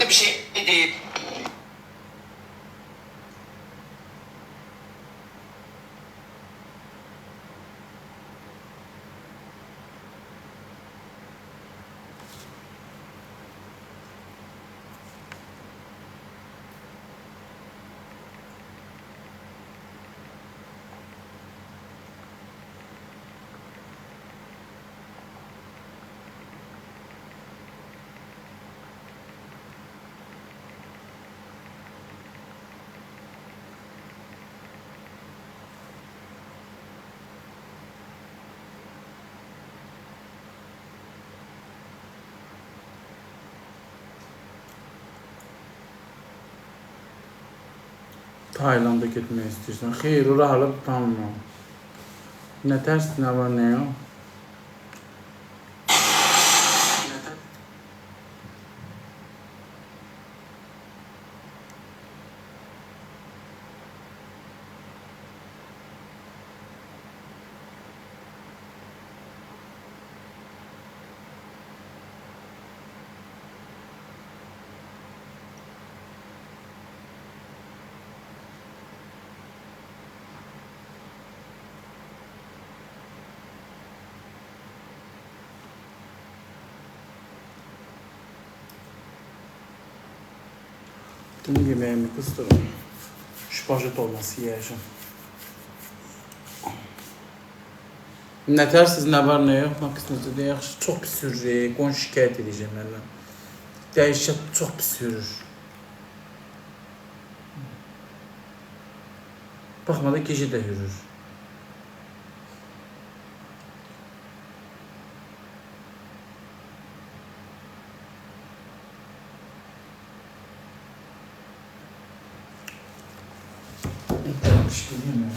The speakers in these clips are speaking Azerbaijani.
bir şey değil. Tayland'a gitmək istəyirsən. Xeyr, ora hala tutanma. Nə tərs, nə var, nə yox. Bunu yeməyimi qızdırım. Şpajet olması yiyəcəm. Nə tərsiz, nə var, nə yox. Maksimizdə də yaxşı. Çox pis sürür. Qonşu şikayət edəcəm məndən. Dəyişət çox pis sürür. Baxmada gecə də hürür. Değil mi?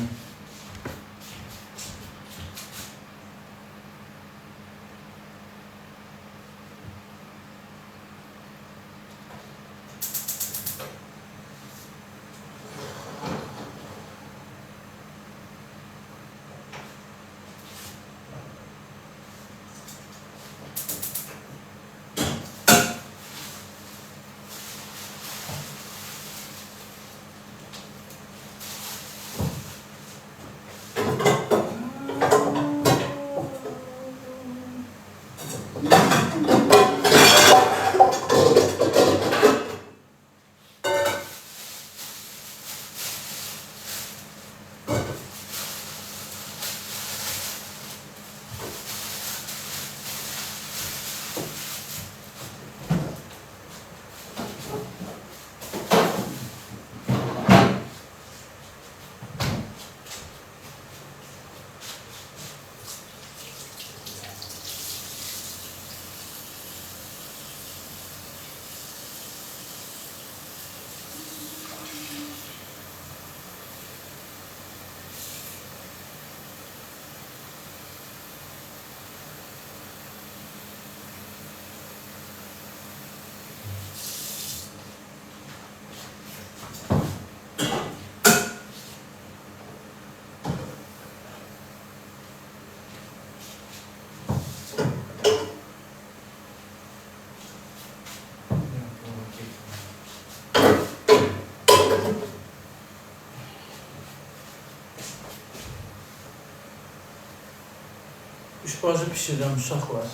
Şpajet pişirəm uşaqlar.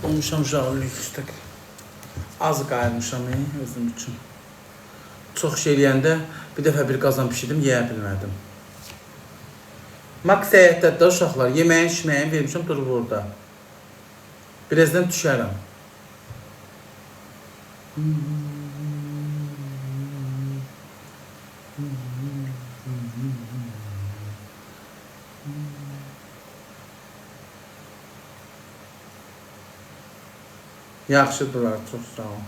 Qoymuşam uşağı lüksdə. Az qayırmışam özüm üçün. Çox şey eləyəndə bir dəfə bir qazan pişirdim, yeyə bilmədim. Max həyətdə uşaqlar yeməyin, içməyin vermişəm, durub orada. Birazdan düşərəm. Yaxşıdırlar, çox sağ ol.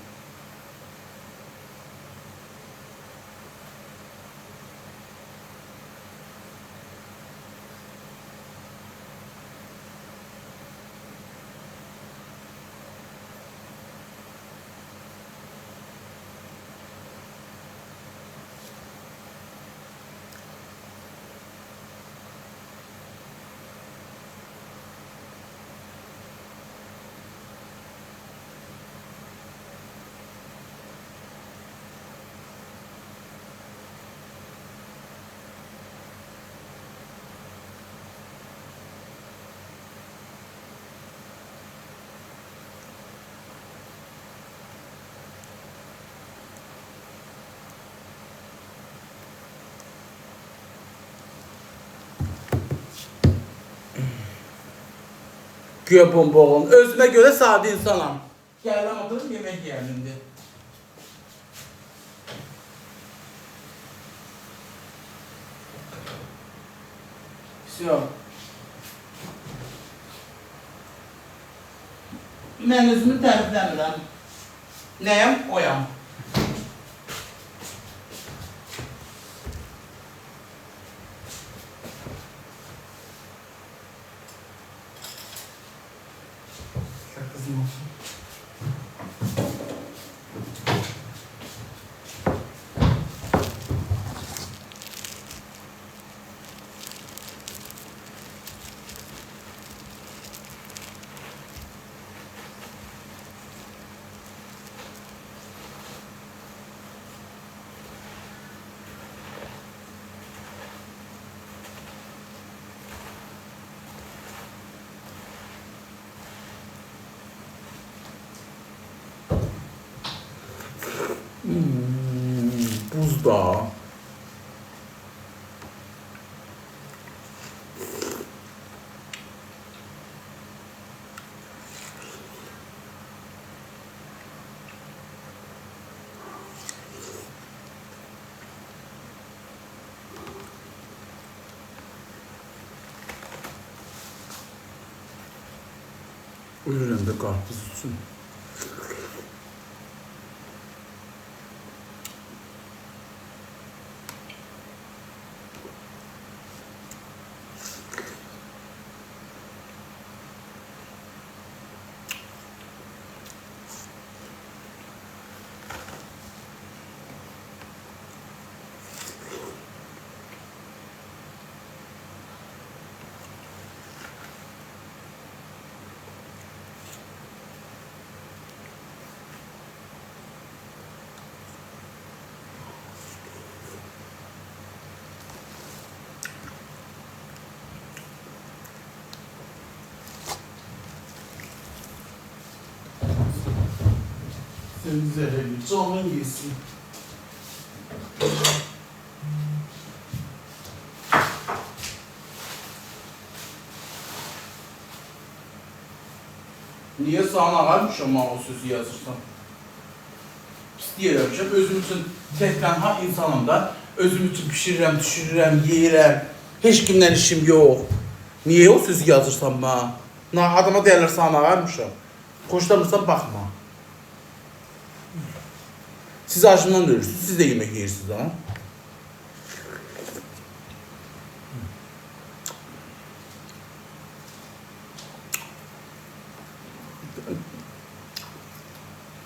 Güya bomba oğlum. Özüme göre sade insanım. Gələm oturup yemek yiyelim indi. Все. Mən özümü tərifləmirəm. Nəyəm? Oyam. Kızım olsun. Buzda. Buyurun da karpuz için. Sen zehirli, canın yesin. Niye sana ağarmışam o sözü yazırsan? İstəyirəm, özüm üçün tək-tənha insanım da. Özüm üçün pişirirəm, düşürürəm, yeyirəm. Heç kimdən işim yox. Niye o sözü yazırsan bana? Adama deyirlər sana ağarmışam. Xoşlamırsan baxma. Siz acından ölürsünüz, siz de yemek yeyirsiniz ha.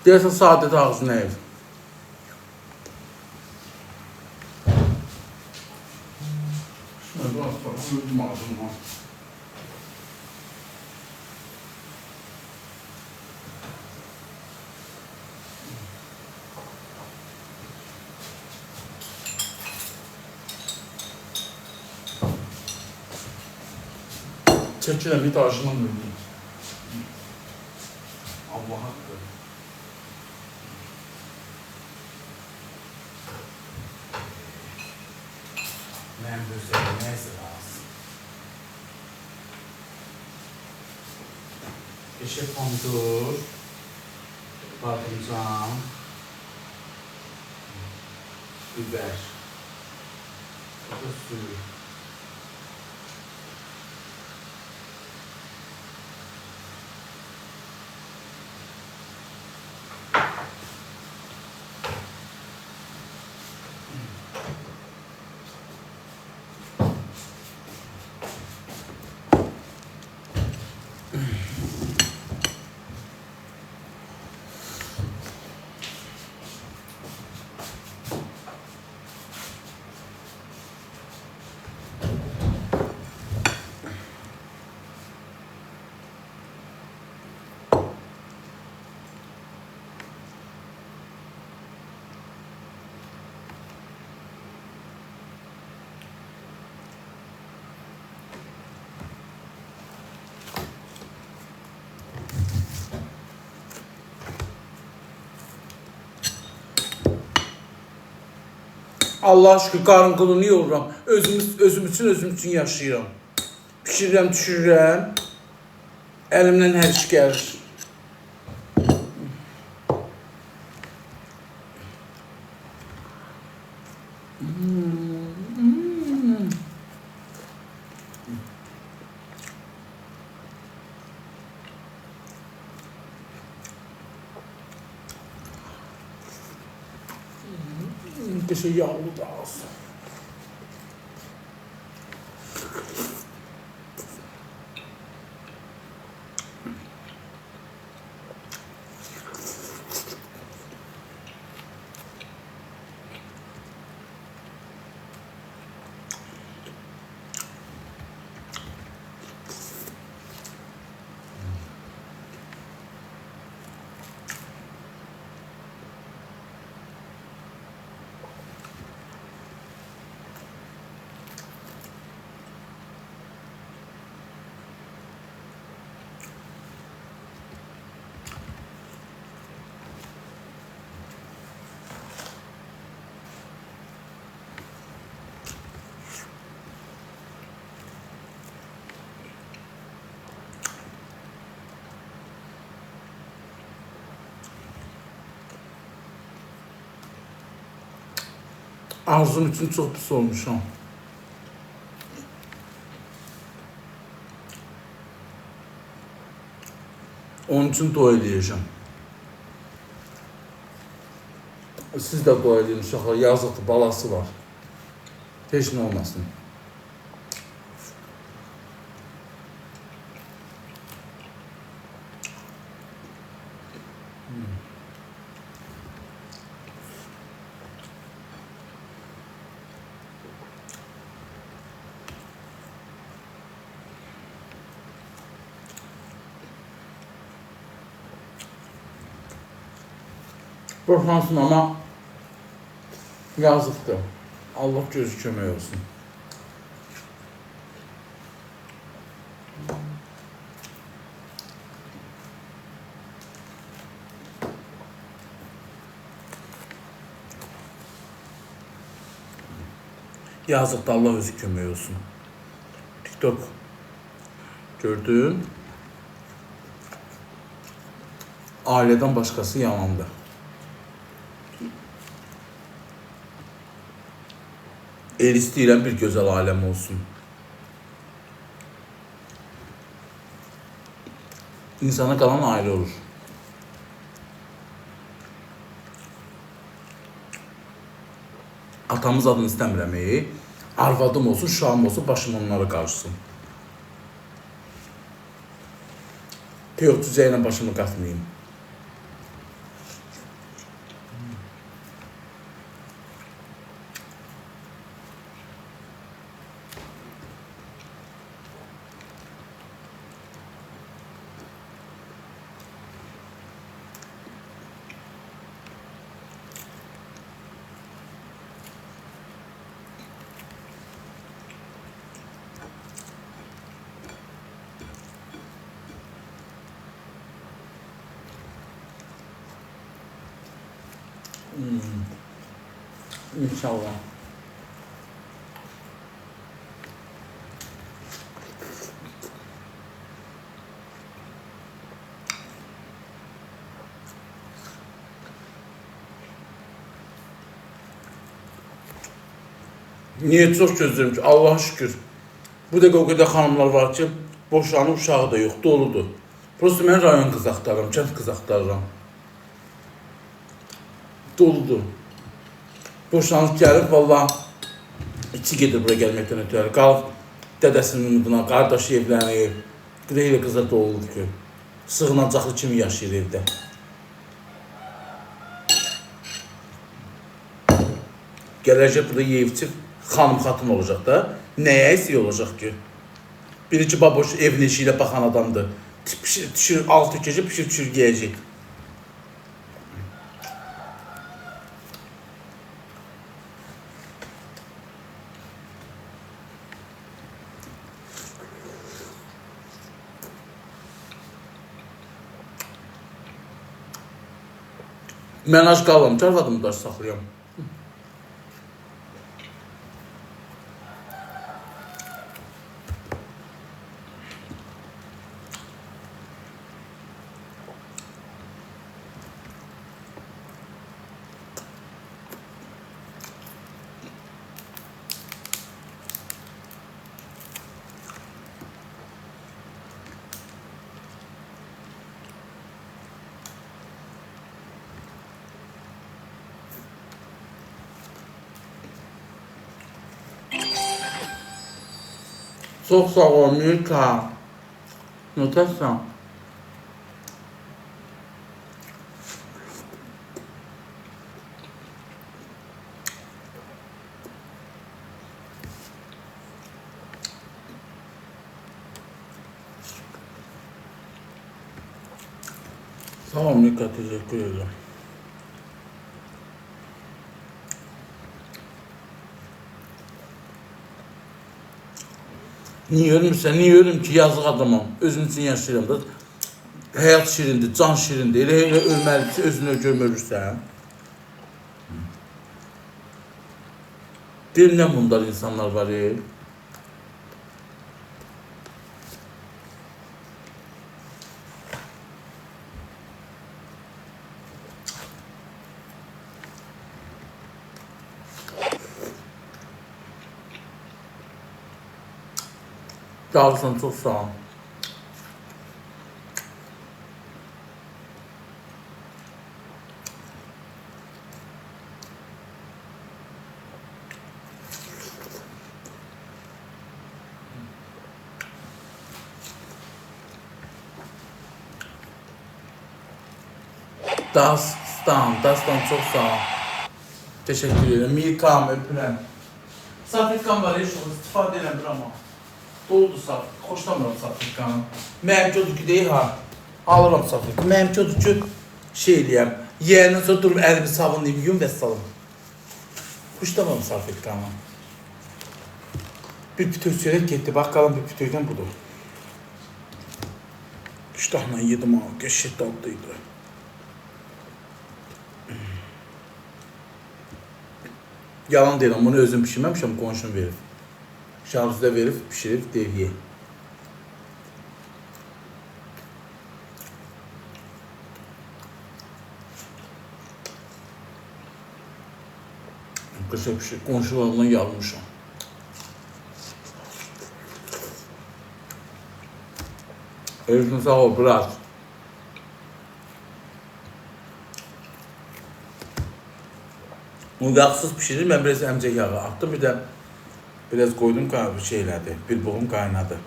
Deyəsən saadət ağzına ev. Şuna bak, sürdüm ağzıma. Çəkirəm, bir daşından öldüm. Allah haqqı. Mən gözlərim, nəysə lazım. Eşək pomidor, patlıcan, biber, bu da suyu. Allah aşkına qarın qılını yoruram. Özüm üçün yaşayıram. Pişirirəm, düşürürəm. Əlimdən hər iş gəlir. Dışı yağlı da az. Arzum için çok pis olmuşam. Onun için dua edeceğim. Siz de dua edin uşaqlar. Yazıqdır, balası var. Heç nə olmasın. Boşansın ama yazıqdır. Allah gözü kömək olsun. Yazıqdır, Allah özü kömək olsun. TikTok gördün. Aileden başkası yalandı. El istəyirəm bir gözəl ailəm olsun. İnsana qalan aile olur. Atamız adını istəmirəm. Arvadım olsun, uşağım olsun, başım onlara qarşısın. Yox, cücəylə başımı qatmayayım. İnşallah. Niye çok gözlerim ki? Allah'a şükür. Bu da o kadar hanımlar var ki boşanıb uşağı da yok, doludur. Prosto mən rayon qız axtarıram, kənd qız axtarıram. Doludur. Boşanıb gəlib, valla içi gedir buraya gəlməkdən ötürü. Qalıb dədəsinin ümidina, qardaşı evlənir. Qıreylə qıza doludur ki. Sığınacaqlı kimi yaşayır evdə. Gələcək burada yeyivçi xanım xatın olacaq da. Nəyə isiy olacaq ki? Biri ki, baboş evin işi ilə baxan adamdır. Pişir, altı keçib, pişir giyəcək. Mən ac qalıram, arvadımı da saxlayam. Çok sağ ol Mirka. Notasyon. Sağ ol Mirka, teşekkür ederim. Niye ölmürsən? Niye ölüm ki? Yazıq adamım. Özüm üçün yaşayıram da. Həyat şirindir, can şirindir. Elə ölməlisin, özünü görmürsən. Dilindən bunlar insanlar var. Sağ olsun, çok sağ ol. Dastan çok sağ ol. Teşekkür ederim. Mirkam, öpürəm. Safirkan var, heç olur, istifadə eləmir amma. Doludur safir, xoşlamıram safirkanı. Mənimki odur ki, deyil ha. Alıram safirkanı. Mənimki odur ki, şey eləyəm. Yiyəndən sonra durub əlimi sabunlayıb, yuyum və salım. Xoşlamıram safirkanı. Bir pütök çörək getdi, bakalım bir pütökdən budur. İştahla yedim ha, qəşət dadlıydı. Yalan deyirəm, bunu özüm pişirməmişəm, qonşum verib. Şarjda verib, pişirib, deyib ye. Qışa pişir, qonşularımdan yazmışam. Özün sağ ol, biraz. Bunu yağsız pişirir, mən biraz əmcək yağı attım, bir də biraz koydum şeylerdi, bir buğum kaynadı.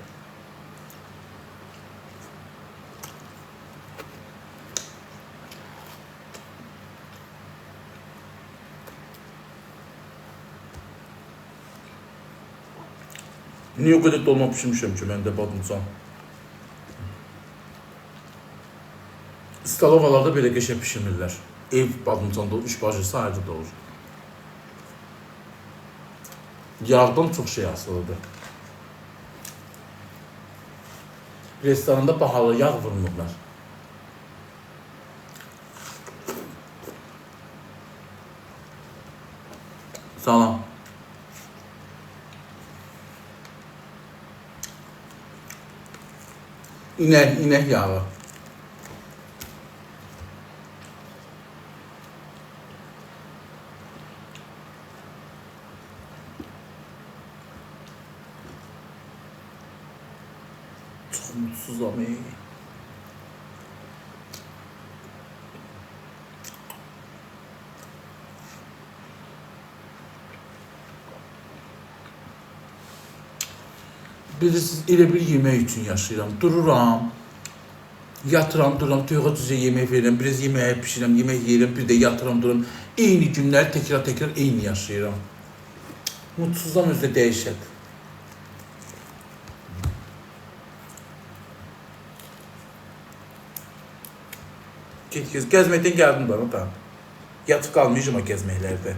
Niye o kadar dolma pişirmişim ki ben de badımcan? Stalovalarda belə qəşəng pişirmirlər. Ev badımcan da olur, üç bacısı ayrı da olur. Yağdan çok şey asılıdır. Restoranda pahalı yağ vurmurlar. Salam. İnek yağı. Çok mutsuz ama iyi. Bilirsiniz, elə bir yemək üçün yaşayıram. Dururam, yatıram, dururam, toyuğa düzə yemək verirəm, biraz yemək pişirəm, yemək yeyirəm, bir də yatıram, dururam. Eyni günlər təkrar eyni yaşayıram. Mutsuzluğum özdə dəyişir. Gəzməkdən gəldim bana da. Yatıb qalmayacağım o gəzməklərdə.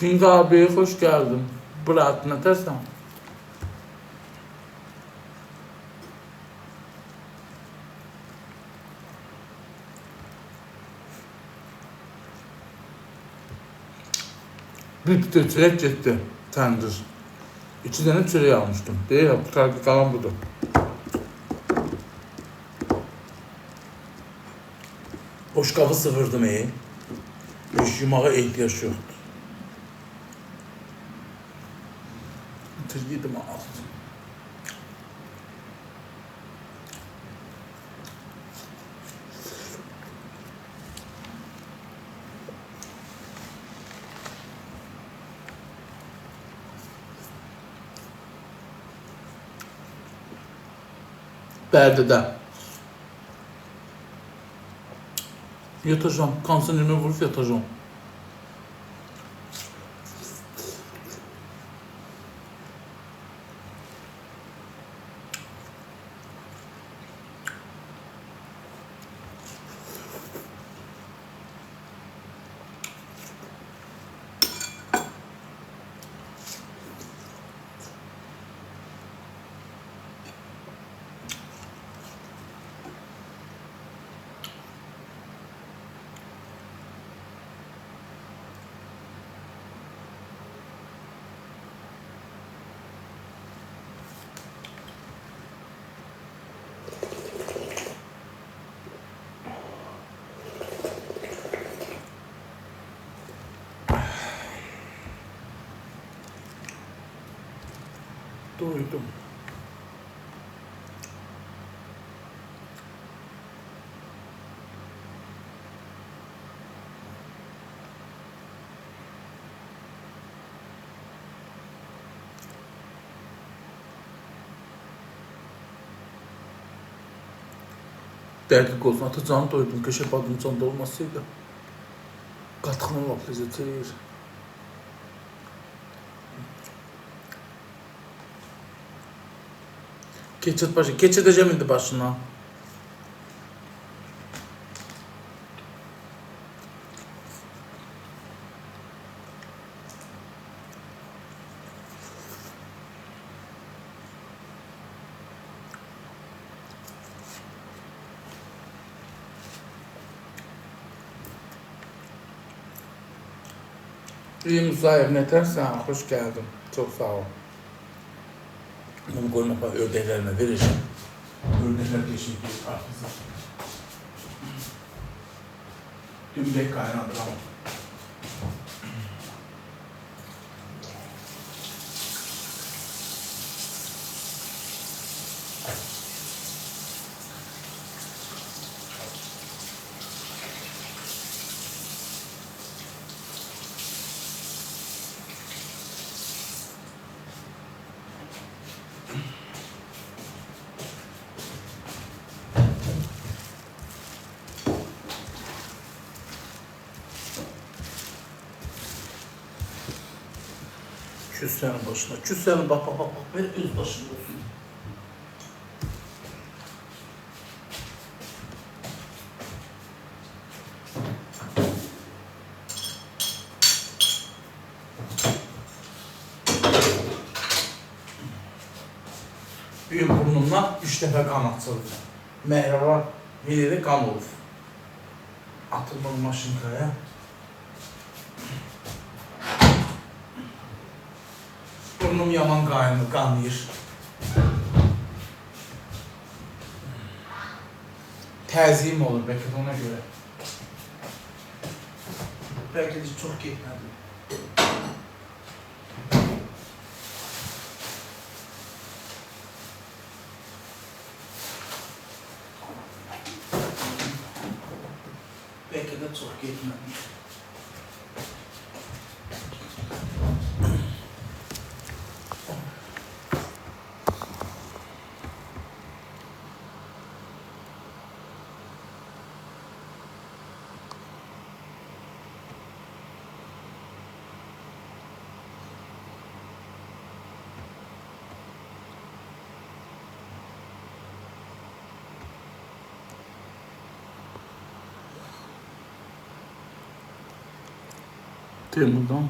King abi hoş geldin. Bırak ne dersen. Bitti, çörek gitti. Tandır. 2 tane çörek almıştım. Değil ya, bu kalan budur. Boşqabı sıvırdım iyi. Üç yumağa ihtiyaç yoktu. Bitirdim ağzım. Bərdədə. Yatacağım. Kanserimi vurup yatacağım. Doydum. Dəqiq olsun. Atacağını doydum. Köşe badımcan olmasıydı. Qatıqla lap lezzət eləyir. Keçid başı. Keçidəcəm indi başına. İyi Musayev, ne tersen, hoş geldin. Çok sağ ol. Bunu koymak var, ördeklerime vereceğim. Ördekler teşekkür artık. Dün bek kaynadı ama. Küs senin başına. Küs senin bak. Ver öz başında olsun. Büyük burnumdan 3 defa kan atıldı. Mehraba verili kan olur. Atılmalı maşinkaya. Burnum yaman qanlayır. Təziyim olur bəlkə də ona görə. Bəlkə də çox getmədi. Bəlkə də çox getmədi. Temu'dan.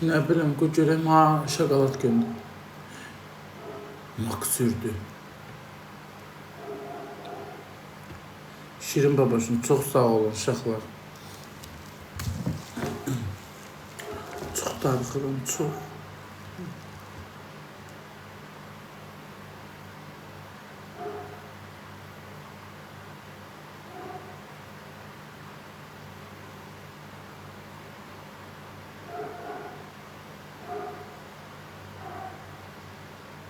Ne bileyim, görəm ha şokolad göndər. Mak sürdü. Şirin babacığım çok sağ olun uşaqlar. Çok darıxıram, çok.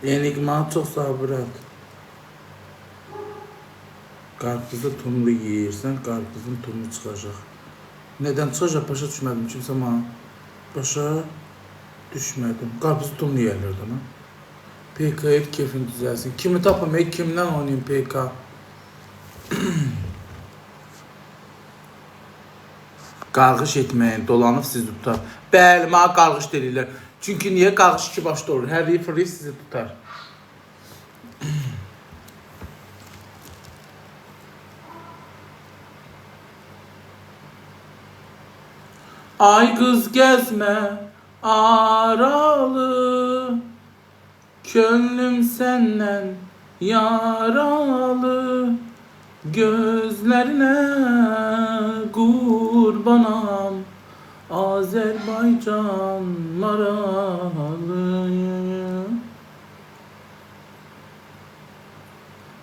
Enigma çok sabırat. Karpuzu tumlu yiyirsən, karpuzun tumu çıxacaq. Neden çıxacaq başa düşmədim, kimsə mənə başa düşmədim. Karpuzu tumlu yerlərdə mən. PK'ya keyfin düzəlsin. Kimi tapamayıb, kimdən oynayayım PK? Qarğış etməyin, dolanıb sizi tutar. Bəli, mənə qarğış deyirlər. Çünki niyə qarğış iki başda olur? Hər yeri fırlayıb sizi tutar. Ay kız gezme aralı, könlüm senden yaralı, gözlerine kurbanam, Azerbaycan maralı.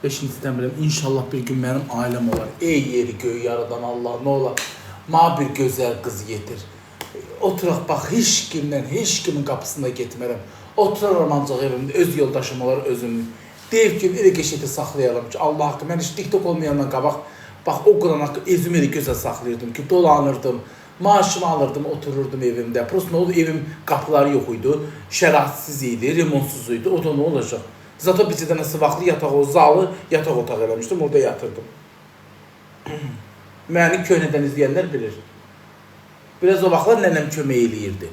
Beşinci istəmirəm, inşallah bir gün mənim ailəm olar. Ey yeri göğü yaradan Allah, ne olar? Ma bir gözəl qız getir. Oturaq bax, heç kimin qapısında getmərəm. Oturaram ancaq evimdə, öz yoldaşım olar, özümü. Deyib ki, elə qəşəngə saxlayalım ki, Allah haqqı, mən heç TikTok olmayandan qabaq, bax o qıran haqqı özümü elə gözəl saxlayırdım ki, dolanırdım, maaşımı alırdım, otururdum evimdə. Prosto nə oldu, evim qapıları yox idi, şəraitsiz idi, remontsuz idi, o da nə olacaq? Zato bir dənə sıvaqlı yataq, o zalı yataq otaq eləmişdim, orada yatırdım. Məni köhnədən izləyənlər bilir. Biraz o vaxtlar nənəm kömək eləyirdi.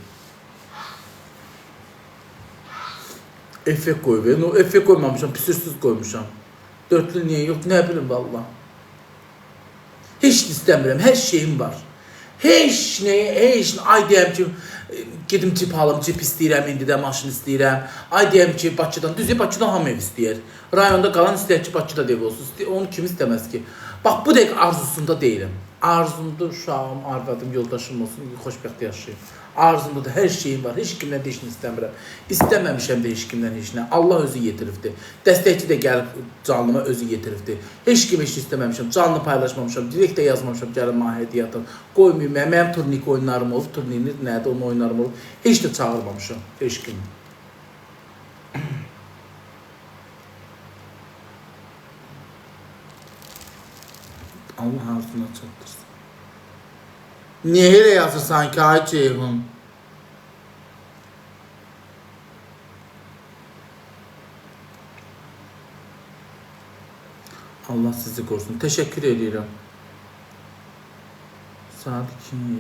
Effekt koyuyor. No, effekt koymamışam, püsürsüz koymuşam. Dörtlü niye yok, ne bileyim valla. Hiç istemiyorum, her şeyim var. Heç ne, ay deyəm ki, gedim cip alım, cip istəyirəm, indi də maşın istəyirəm. Ay deyəm ki, Bakıdan, düzü Bakıdan hamı ev istəyir. Rayonda qalan istəyir ki, Bakıda ev olsun. Onu kim istəməz ki? Bax, bu dəqiq arzusunda deyiləm. Arzumda uşağım, arvadım, yoldaşım olsun, xoşbəxt yaşayayım. Arzumda da hər şeyim var, heç kimdən də heç nə istəmirəm. İstəməmişəm də heç kimdən heç nə. Allah özü yetiribdir. Dəstəkçi də gəlib canlıma özü yetiribdir. Heç kim heç istəməmişəm, canlı paylaşmamışam, direkt də yazmamışam, gəlin mənə hədiyyə atın. Qoymayayım, mənim turnik oyunlarım olub, turnir nədir, onun oyunlarım olub. Heç də çağırmamışam, heç kimi. Allah arzuna çatdırsın. Niye hele yazırsan ki ay Ceyhun? Allah sizi korusun. Teşekkür ediyorum. Saat 2:20.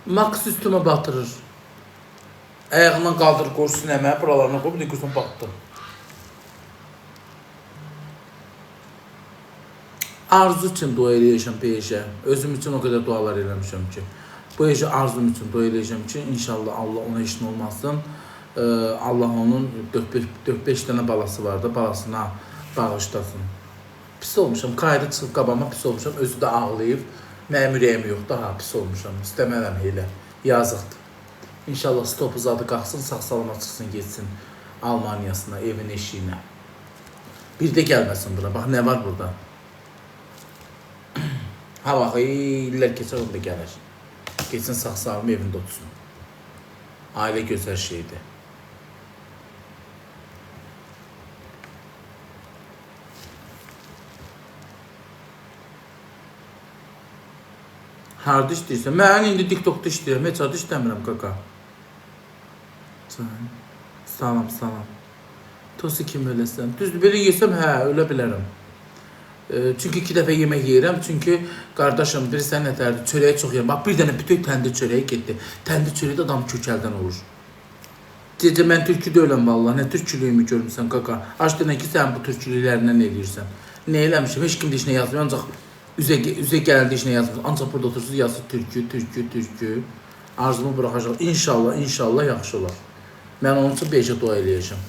Max üstüme batırır. Ayağından kaldırır, koşsun hemen. Buralarına koyup bir kursun battı. Arzu için dua eləyəcəm peşə. Özüm için o kadar dualar eləmişəm ki. Bu eşi arzum için dua eləyəcəm ki, inşallah Allah ona işin olmasın. Allah onun 4-5 tane balası vardı, balasına bağışlasın. Pis olmuşam, kaydı çıxıb qabama pis olmuşam, özü də ağlayıb. Mənim ürəyim yox, daha pis olmuşam, istəmərəm elə, yazıqdır. İnşallah stop uzadı qalxsın, sağ salama çıxsın, geçsin Almaniyasına, evin eşiyinə. Bir də gəlməsin bura, bax nə var burada. Ha bax, illər keçər, onda gəlir. Geçsin sağ salim evində otursun. Ailə gözəl şeydir. Harda işləyirsən? Mən indi TikTokda işləyirəm, heç harda işləmirəm kaka. Salam, salam. Tosu kim öləsən? Düzdür, belə yesəm, hə, ölə bilərəm. Çünki 2 dəfə yemək yeyirəm. Çünki qardaşım, bilirsən nətərdir, çörəyi çox yeyirəm. Bax, bir dənə bütün təndir çörəyi getdi. Təndir çörəyi də adam kökəldən olur. Gecə mən türkü deyiləm vallahi. Nə türkülüyümü görmüsən qaka. Aç denən ki, sən bu türkülüklərindən nə eləyirsən? Nə eləmişəm? Heç kim deyişinə yazmıyor. Ancaq üzə gələn deyişinə yazmıyor. Ancaq burada otursunuz yazır türkü. Arzumu buraxacaq. İnşallah yaxşı olar. Mən onun üçün beşə dua eləyəcəm.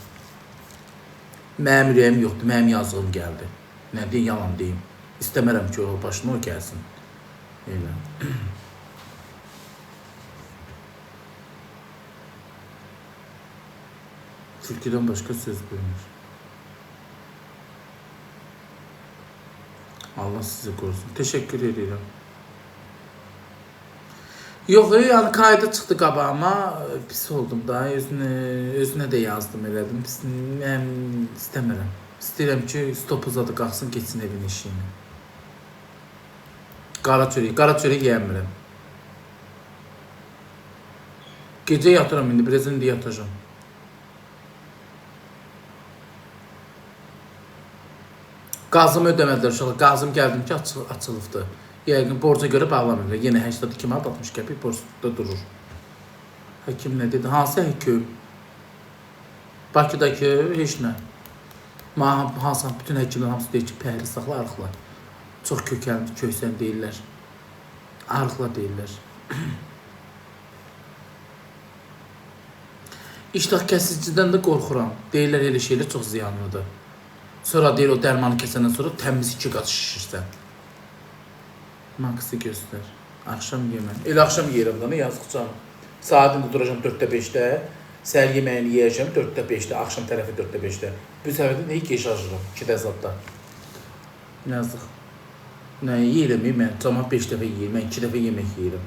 Mənim ürəyim yoxdur. Mənim yazığım gəldi. Nə deyim, yalan deyim. İstəmərəm ki, o başına o gəlsin. Elə. Türküdən başqa söz bilmir. Allah sizi qorusun. Teşekkür edirəm. Yox, yəni kayda çıxdı qabağıma, pis oldum da, özünə də yazdım, elədim. Mən istəmirəm. İstəyirəm ki, stop uzadı, qalxsın, geçsin evin işini. Qara çörək yeyəmirəm. Gecə yatıram indi, biraz indi yatacağım. Qazımı ödəmədilər uşaqlar. Qazım gəldim ki, açılıbdır. Yəqin borca görə bağlamırlar. Yenə 82 manat 60 qəpik borcda durur. Həkim nə dedi? Hansı həkim? Bakıdakı heç nə. Hansı bütün həkimlər hamısı deyir ki, pəhri saxla, arıqla. Çox köksən deyirlər. Arıqla deyirlər. İştah kəsicidən də qorxuram. Deyirlər elə şeylər çox ziyanlıdır. Sonra deyir o dərmanı kəsəndən sonra təmiz 2 qat şişirsən. Maksi göstər. Axşam yeməm. Elə axşam yeyirəm da, yazıq canım. Saatində duracağım 4-də 5-də. Səhər yeməyini yeyəcəm 4-də 5-də. Axşam tərəfi 4-də 5-də. Bu səfərdə nəyi geç acırım? 2 zadda. Yazıq. Nə yeyirəm, mən cama 5 dəfə yeyirəm. Mən 2 dəfə yemək yeyirəm.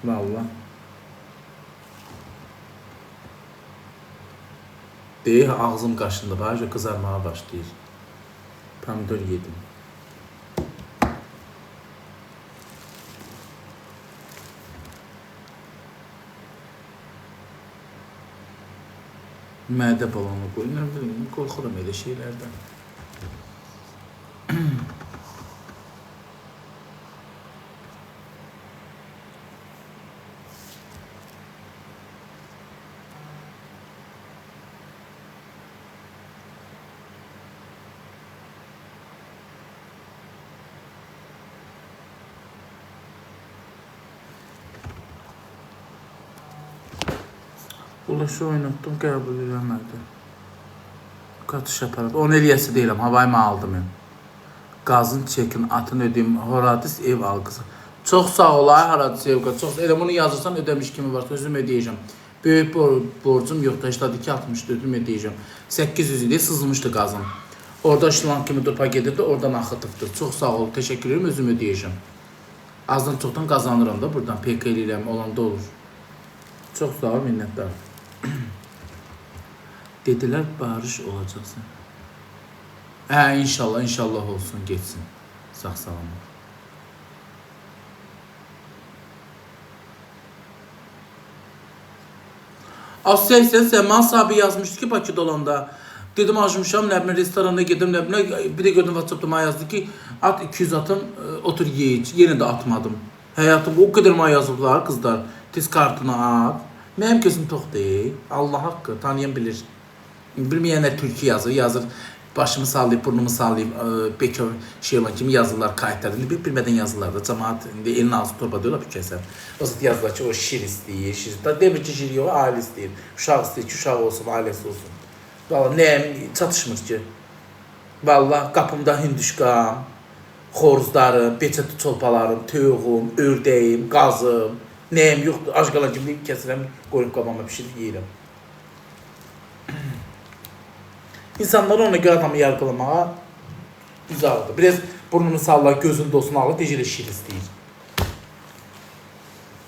Vallahi. Deyir, ağzım qaşındı, barca qızarmağa başlayır. Pomidor yedim. Mədə balonu qoyun, qorxuram elə şeylərdən. Ulaşı oynatdım, qəbul eləmədi. Qatış aparat. Onu eləyəsi deyiləm, havayımı aldım mən. Qazın çekin, atın ödəyim, Horadis ev alqısı. Çox sağ olay, Horadis ev alqısı. Elə bunu yazırsan, ödəmiş kimi varsa, özüm ödəyəcəm. Böyük borcum yoxdur, 82-60 ödüm ödəyəcəm. 800 idi, sızılmışdı qazım. Orada şılan kimi durpa gedirdi, oradan axıtıbdır. Çox sağ ol, təşəkkür ederim, özüm ödəyəcəm. Azdan çoxdan qazanıram da, buradan PK eləyirəm, olanda olur. Çox sağ ol, minnətlər. Dedilər, barış olacaqsın. İnşallah olsun, geçsin. Sağ salamat. Asya isə Səman sahibi yazmışdı ki, Bakıda olanda. Dedim, acımışam, nə bilim, restoranda gedim, nə bilim, bir də gördüm WhatsApp'da mənə yazdı ki, at 200 atın, otur yeyic. Yenə də atmadım. Həyatım, o qədər mənə yazıblar, qızlar. Tez kartını at. Mənim gözüm tox deyil. Allah haqqı, tanıyan bilir. Bilməyənlər türkü yazır. Başımı sallayıb, burnumu sallayıb, Bekör şey olan kimi yazırlar kayıtlarını. Bilmədən yazırlar da, cəmaat elini ağzı torba deyirlər, bir kəsər. O zaman yazırlar ki, o şir istəyir, demir ki, şir yox, ailə istəyir. Uşaq istəyir ki, uşaq olsun, ailəsi olsun. Valla nəyəm, çatışmır ki. Valla qapımda hündüşqam, xoruzlarım, beçəti çolpalarım, töyuğum, ördəyim, qazım. Nəyəm yoxdur, ac qalan kimi kəsirəm, qoyub qabama pişirib yeyirəm. İnsanlar ona görə adamı yargılamağa uzaqdır. Biraz burnunu sallar, gözünü dolsun alır, deyir şir istəyir.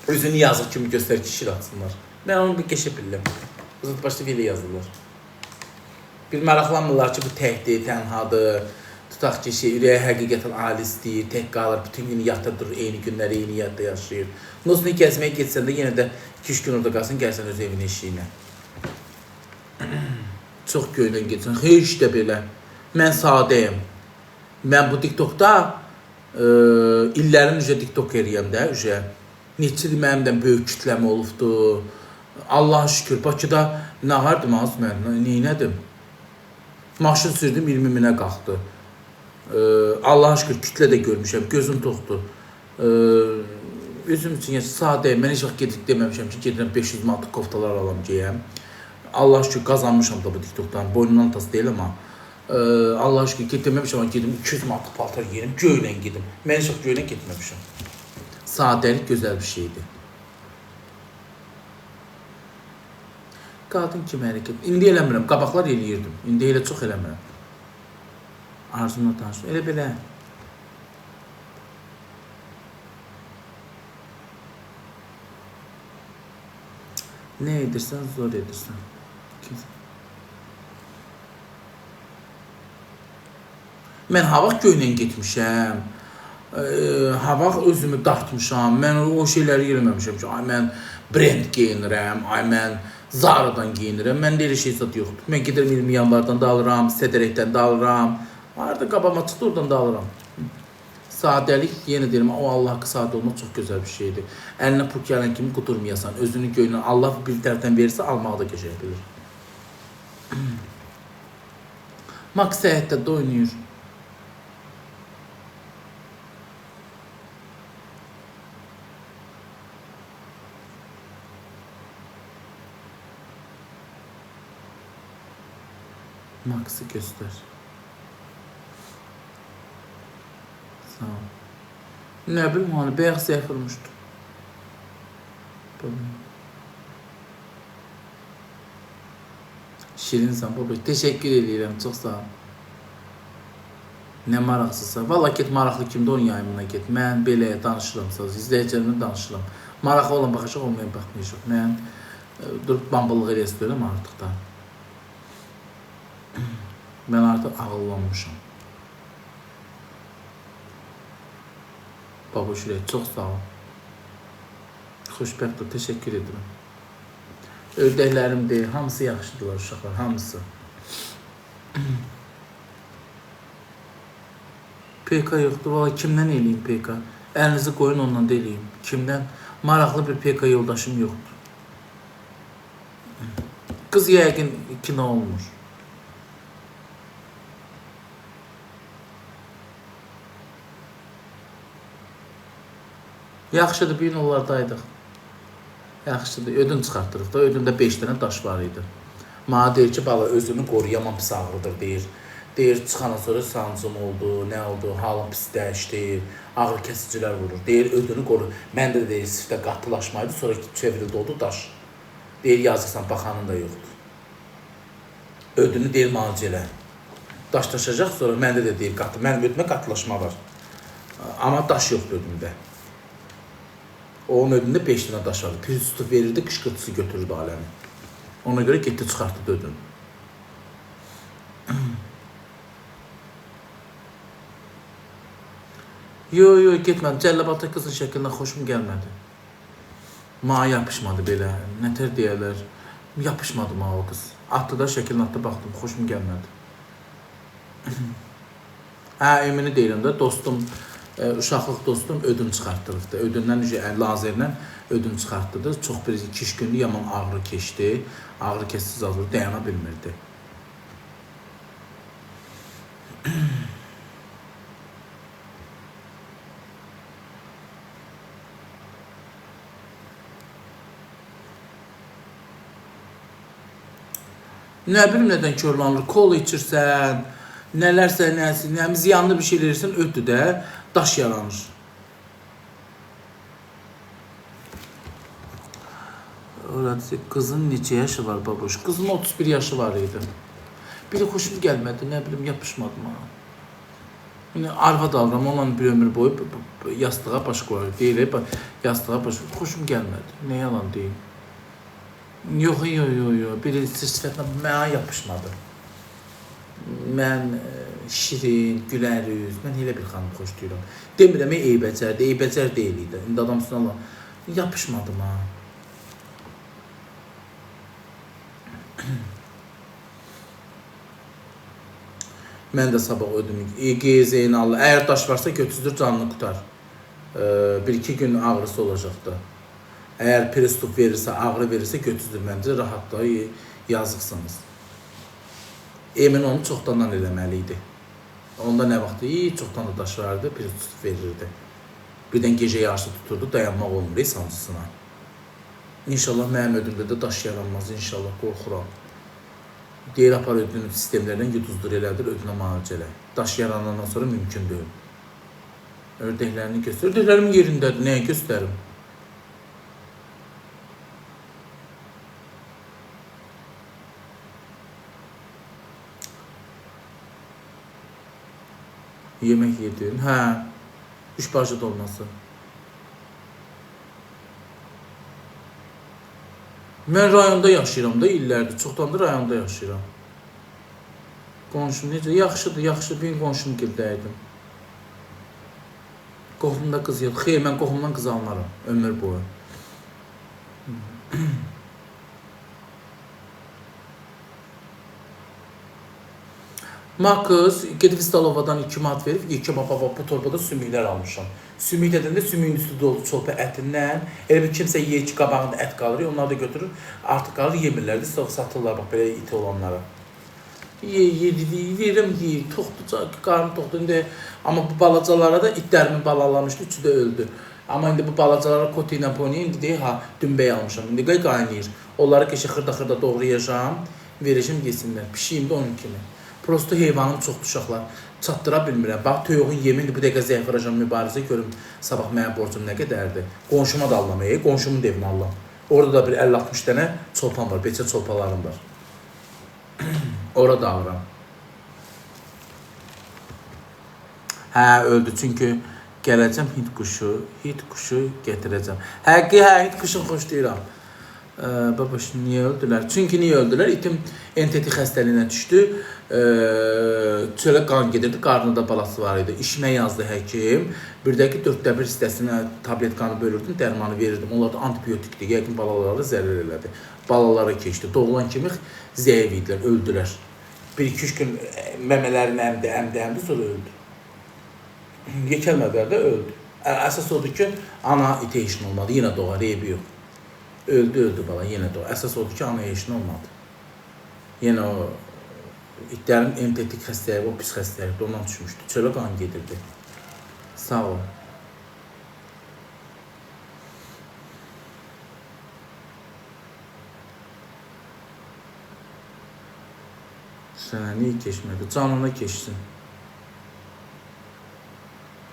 Özünü yazıq kimi göstərir ki, şir atsınlar. Mən onu bir keçə bilirəm. Uzat başda belə yazırlar. Bir maraqlanmırlar ki, bu təkdir, tənhadır. Tutaq ki, ürəyə həqiqətən ali istəyir, tək qalır, bütün günü yatır durur, eyni günləri, eyni yadda yaşayır. Nosunu gəzməyə getsən də yenə də 2-3 gün orada qalsın, gəlsən öz evin eşiyinə. Çox göydən geçsin, heç də belə. Mən sadəyim. Mən bu TikTokda illərin TikTok eləyəm də, Neçədir mənimdən böyük kütləmi olubdu. Allah'a şükür, Bakıda nağardım az mən, neynədim? Maşın sürdüm, 20 minə qalxdı. Allah'a şükür, kütlə də görmüşəm, gözüm toxdur. Özüm üçün sadəyəm, mən heç vaxt gedib deməmişəm ki, gedirəm 500 manatlık koftalar alam geyəm. Allah'a şükür, qazanmışam da bu TikTok'dan, boynundan atası deyil ama. Allah'a şükür, deməmişəm ama gedim 200 manatlık paltar giyim, göylə gedim. Mən heç vaxt göylə getməmişəm. Sadəlik gözəl bir şeydir. Qadın kimi hərəkət. İndi eləmirəm, qabaqlar eləyirdim. İndi elə çox eləmirəm. Arzumla tanışım. Elə belə. Nə edirsən, zor edirsən. Mən hava göylə getmişəm. Hava özümü dartmışam. Mən o şeyləri eləməmişəm ki, ay mən brend giyinirəm, ay mən Zara'dan giyinirəm. Məndə elə şey zat yoxdur. Mən gedirəm 20 yanvardan da alıram, Sədərəkdən də alıram. Harada qabama çıxdı, oradan da alıram. Sadəlik, yenə deyirəm, o Allah haqqı sadə olmaq çox gözəl bir şeydir. Əlinə pul gələn kimi qudurmayasan, özünü göyünə Allah bir tərəfdən verirsə, almağı da keçə bilir. Max səyahətdə də oynayır. Max'ı göster. Sağ ol. Ne bileyim hani beyaz yakılmıştı. Şirinsən baba. Teşekkür edirəm. Çox sağ ol. Nə maraqsızsa. Valla get maraqlı kimdə onun yayımına get. Mən belə danışıram söz. İzləyicilərimlə danışıram. Maraqlı olan baxacaq, olmayan baxmayacaq. Mən durub bambalıq elə istəyirəm artıq da. Ben artık ağıllanmışım. Baba şuraya çok sağ ol. Xoşbəxt ol, teşekkür ederim. Ördəklərim deyil, hamısı yaxşıdırlar uşaqlar, hamısı. PK yoxdur, valla kimdən eləyim PK? Əlinizi qoyun ondan da eləyim. Kimdən? Maraqlı bir PK yoldaşım yoxdur. Qız yəqin kino olmuş. Yaxşıdır, bir gün onlardaydıq. Yaxşıdır, ödün çıxartdırıq da, ödündə 5 dənə daş var idi. Mənə deyir ki, bala özünü qoru, yaman pis ağrıdır, deyir. Deyir, çıxana sonra sancım oldu, nə oldu, halım pisləşdi, ağrı kəsicilər vurur. Deyir, ödünü qoru. Mən də deyir, sifdə qatılaşmaydı, sonra çevrildi oldu daş. Deyir, yazıqsan, baxanın da yoxdur. Ödünü deyir, mancələ. Daşlaşacaq, sonra məndə də deyir, mənim ödümə qatılaşma var. Amma daş yoxdur ödümdə. Onun ödündə 5 dənə daş vardı. Pil tutup verirdi, qışqırtısı götürürdü aləmi. Ona görə getdi, çıxartdı ödünü. Yo, getmədim. Cəllabata qızın şəklindən xoşum gəlmədi. Mənə yapışmadı belə. Nətər deyərlər. Yapışmadı mənə o qız. Atdı da şəklini atdı, baxdım. Xoşum gəlmədi. Hə, ümini deyirəm də, dostum. Uşaqlıq dostum ödün çıxartdırıqdı. Ödündən lazerlə ödün çıxartdırdı. Çox bir 2-3 gündür yaman ağrı keçdi. Ağrı kəsiz azır, dayana bilmirdi. Nə bilim nədən körlanır, kol içirsən, nələrsə, nəsə, ziyanlı bir şey verirsən, ödü də daş yaranır. Öğrenci, kızın neçə yaşı var babuş? Kızın 31 yaşı var idi. Biri xoşum gəlmədi, nə bilim, yapışmadım ha. Yine arvad alıram, onunla bir ömür boyu yastığa baş qoyur. Deyir, yastığa baş qoyur. Xoşum gəlmədi, nə yalan deyim. Yox, biri sifətlə mənə yapışmadı. Mən şirin, gülər üz, mən elə bir xanım xoşlayıram. Demirəm, eybəcərdir, eybəcər deyil idi. İndi adam üstünə Allah, yapışmadım ha. Mən də sabah ödüm, Zeynallah, əgər daş varsa götüzdür, canını qutar. 1-2 gün ağrısı olacaqdır. Əgər pristup verirsə, ağrı verirsə götürdür məncə, rahatlığa yazıqsınız. Emin onu çoxdandan eləməli idi. Onda nə vaxtı çoxdan da daş vardı, pristup verirdi. Birdən gecə yarısı tuturdu, dayanmaq olmur sancısına. İnşallah mənim ödümdə də daş yaranmaz, inşallah qorxuram. Deyir, apar ödünün sistemlərindən yuduzdur elədir, ödünə müalicə elə. Daş yaranandan sonra mümkün deyil. Ördəklərini göstər. Ördəklərimin yerindədir, nəyə göstərim? Yemək yedin, hə. 3 parça dolması. Mən rayonda yaşayıram da illərdir. Çoxdandır rayonda yaşayıram. Qonşum necə? Yaxşıdır, yaxşı. Bir qonşum girdəydim. Qohumda qız yox. Xeyr, mən qohumdan qız almaram. Ömür boyu. Marcus gedib İstalovadan 2 manat verib, yekə bu torbada sümüklər almışam. Sümük dedəndə sümüyün üstü dolu çolpa ətindən. Elə bir kimsə yeyir ki, qabağında ət qalır, onlar da götürür, artıq qalır, yemirlər də, satırlar bax belə iti olanlara. Verirəm, yeyir, toxdur, qarnım toxdur. İndi, amma bu balacalara da itlərimi balalamışdı, üçü də öldü. Amma indi bu balacalara koti ilə poni, indi deyir, ha, dümbək almışam, indi qaynayır. Onları keşə xırda-xırda doğrayacağım, verəcəm, yesinlər, pişiyim də onun kimi. Prosto heyvanım çoxdur uşaqlar, çatdıra bilmirəm. Bax, toyuğun yemin bu dəqiqə zəif vuracam mübarizə görüm, sabah mənim borcum nə qədərdir. Qonşuma da allamayı, qonşumun da evinə allam. Orada da bir 50-60 dənə çolpan var, beçə çolpalarım var. Orada alıram. Hə, öldü çünki gələcəm Hind quşu gətirəcəm. Hind quşunu xoşlayıram. Babaş, niyə öldülər? Çünki niyə öldülər? İtim NTT xəstəliyinə düşdü. Çölə qan gedirdi, qarnında balası var idi. İşimə yazdı həkim. Birdəki 4də 1 hissəsinə tablet qanı bölürdüm, dərmanı verirdim. Onlar da antibiotikdir, yəqin balalara zərər elədi. Balalara keçdi. Doğulan kimi zəif idilər, öldülər. 1-2-3 gün məmələrini əmdi, sonra öldü. Yekəlmədə də öldü. Əsas odur ki, ana iti eşin olmadı, yenə doğar, eybi yox. Öldü bala, yenə doğar. Əsas odur ki, ana eşin olmadı. Yenə o itlərin entetik xəstəliyi, o pis xəstəliyi ondan düşmüşdü. Çölə qan gedirdi. Sağ ol. Sənə niyə keçmədi? Canına keçsin.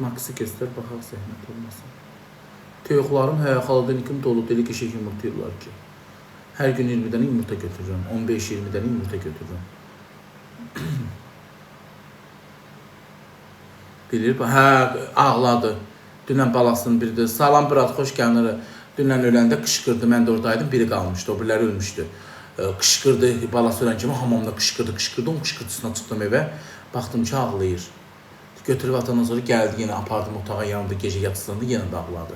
Maxi göstər, baxaq zəhmət olmasın. Toyuqlarım xaladenikım doludur, elə qəşəng yumurtayırlar ki. Hər gün 20 dənə yumurta götürürəm, 15-20 dənə yumurta götürürəm. Bilir, hə, ağladı. Dünən balasının biridir. Salam, brat, xoş gəlinir. Dünən öləndə qışqırdı, mən də oradaydım, biri qalmışdı, o biriləri ölmüşdü. Qışqırdı, balası ölən kimi hamamda qışqırdı, onun qışqırtısına çıxdım evə. Baxdım ki, ağlayır. Götürüb atandan sonra gəldi, yenə apardım otağa yanında, gecə yatsındı, yenə də ağladı.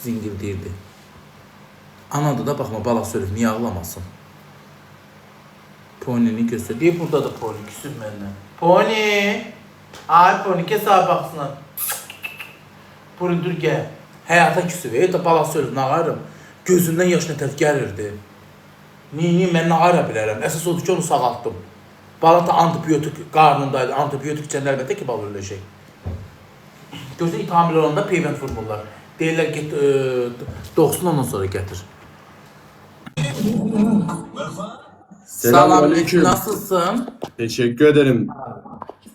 Zingil deyirdi. Anadı da baxma, balası ölüb, niyə ağlamasın? Ponini göstər. Deyib, burada da poni, küsür məndən. Poni! Ay, poni, kes abi baxsına. Poni, dur, gəl. Həyata küsür, balası ölüb, nağarım. Gözündən yaş nətər gəlirdi. Niyə, mən nağara bilərəm. Əsas odur ki, onu sağaltdım. Bala da antibiotik qarnındaydı. Antibiotik içəndə əlbəttə ki, bal öləcək. Gözdə it hamile olanda peyvənd vurmurlar. Deyirlər, get, doğsun ondan sonra gətir. Selamünaleyküm. Nasılsın? Teşekkür ederim.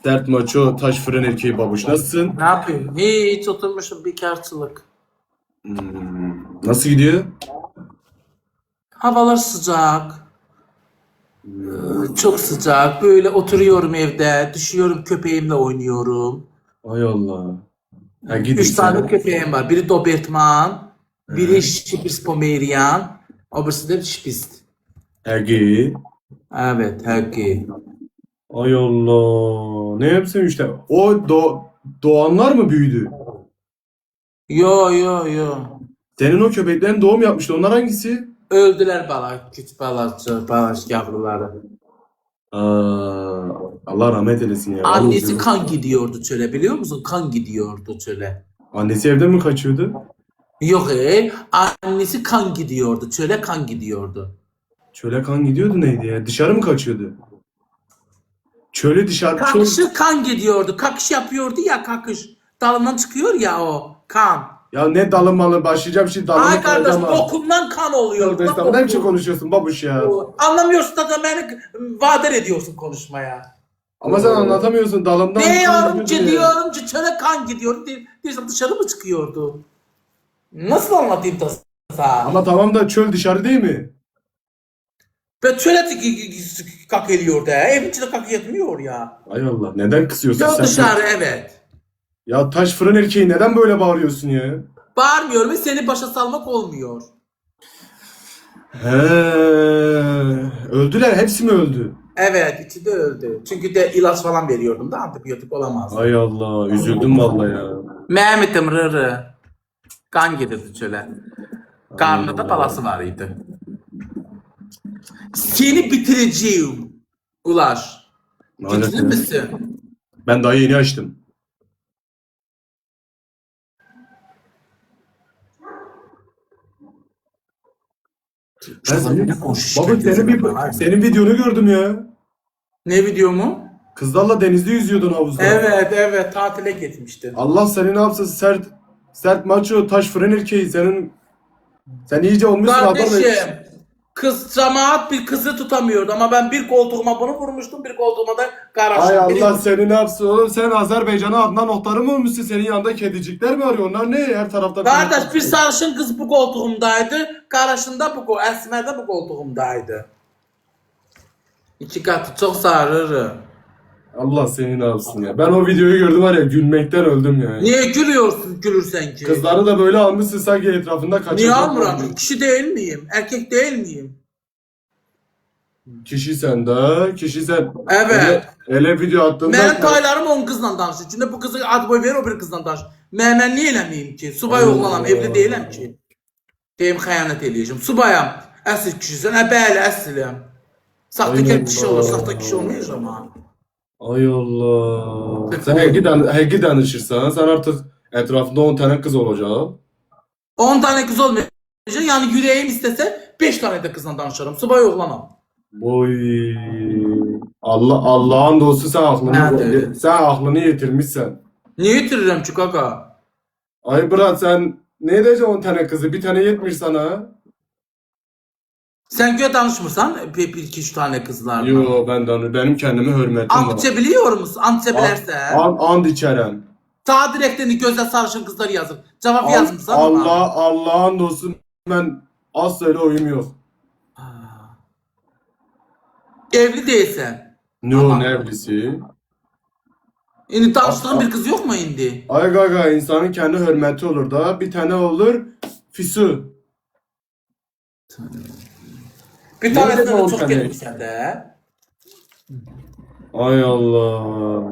Sert maço, taş fırın erkeği babuş. Nasılsın? Ne yapayım? Hiç oturmuşum, bekarçılık. Nasıl gidiyor? Havalar sıcak. Çok sıcak. Böyle oturuyorum evde. Düşüyorum, köpeğimle oynuyorum. Ay Allah. Ha, gidin 3 tane sen. köpeğim var. Biri Doberman, biri Spitz Pomerian, öbürsü de Spitz. Erkeği. Evet, Haki. Ay Allah. Ne yapsın işte? O doğanlar mı büyüdü? Yo. Senin o köpeklerin doğum yapmıştı. Onlar hangisi? Öldüler küçük balaç yavruları. Allah rahmet eylesin ya. Annesi kan gidiyordu çöle, biliyor musun? Kan gidiyordu çöle. Annesi evden mi kaçıyordu? Yok annesi kan gidiyordu. Çöle kan gidiyordu. Çöle kan gidiyordu neydi ya? Dışarı mı kaçıyordu? Çöle dışarı çöl. Kakışı kan gidiyordu. Kakış yapıyordu ya kakış. Dalından çıkıyor ya o kan. Ya ne dalınmalı başlayacağım şimdi dalını Ay kardeş kıracağım ha. bokundan kan oluyor. Estağfurullah, ne biçim konuşuyorsun babuş ya? Anlamıyorsun da beni vader ediyorsun konuşmaya. Ama sen anlatamıyorsun dalımdan. Diyorum ki çöle kan gidiyordu. Diyorsun dışarı mı çıkıyordu? Nasıl anlatayım da sana? Ama tamam da çöl dışarı değil mi? Ve çöle kak ediyordu. Evin içinde kak yetmiyor ya. Ay Allah, neden kısıyorsun Yok sen? dışarı evet. Ya taş fırın erkeği neden böyle bağırıyorsun ya? Bağırmıyorum ve seni başa salmak olmuyor. He, öldüler, hepsi mi öldü? Evet içi de öldü. Çünkü de ilaç falan veriyordum da antibiyotik olamaz. Ay Allah, üzüldüm vallahi ya. Mehmet'im rırı. Kan getirdi çöle. Karnında da balası var idi. Seni bitireceğim. Ulaş. Getirir Maalesef. misin? Ben daha yeni açtım. Ben senin, baba senin videonu gördüm ya. Ne video mu? Kızlarla denizde yüzüyordun havuzda. Evet tatile gitmiştin. Allah seni ne yapsın, sert maço taş fırın erkeği sen iyice olmuşsun adam. Kardeşim kız cemaat bir kızı tutamıyordu ama ben bir koltuğuma bunu vurmuştum bir koltuğuma da garaşım. Ay Allah seni ne yapsın oğlum, sen Azerbaycan'a Adnan Oktar'ı mı olmuşsun, senin yanında kedicikler mi arıyor, onlar ne her tarafta? Kardeş bir sarışın kız bu koltuğumdaydı. Karşında Esmer bu koltuğumdaydı. İki katı çok sarırı. Allah seni ne yapsın ya. Ben o videoyu gördüm var ya, gülmekten öldüm ya. Niye gülüyorsun gülürsen ki? Kızları da böyle almışsın sanki etrafında kaçırmak. Niye almıram? Kişi değil miyim? Erkek değil miyim? Kişi sen de, kişi sen. Evet. Hele video attığında... Benim taylarım 10 kızla danışır. Şimdi bu kızı ad boy verir o bir kızla danışır. Ben niye eləmeyeyim ki? Subay oğlanam, evli değilim ki. Deyim xəyanət eləyəcəm. Subayam. Əsl kişisən. Bəli, əslim. Saxtakar kişi olur, saxta kişi olmayacağım ha. Ay Allah. Sen həqiqi danışırsan, sen artık etrafında 10 tane kız olacak. 10 tane kız olmayacak. Yani yüreğim istese 5 tane de kızla danışırım. Subay oğlanam. Boy. Allah'ın dostu, Nerede? sen aklını yitirmişsen. Niye yitiririm ki kaka? Ay bırak, sen ne edeceksin 10 tane kızı, bir tane yetmiş sana. Sen göğe danışmırsan bir iki üç tane kızlarla. Yo, benim kendime hürmetim Ant var. içebiliyor musun? Ant içebilirsen. And içerem. Sağ direkteni gözle sarışın kızlar yazır. Cevap yazmışsan Allah'ın dostu, ben asla öyle oyum yok. Evli değilsen. Ne o, ne evlisi? Şimdi tanıştığın bir kız yok mu indi? Ay gaga, insanın kendi hürmeti olur da, bir tane olur fisu. Bir Ne tanesini dedi on çok tane? gelmişsen de. Ay Allah.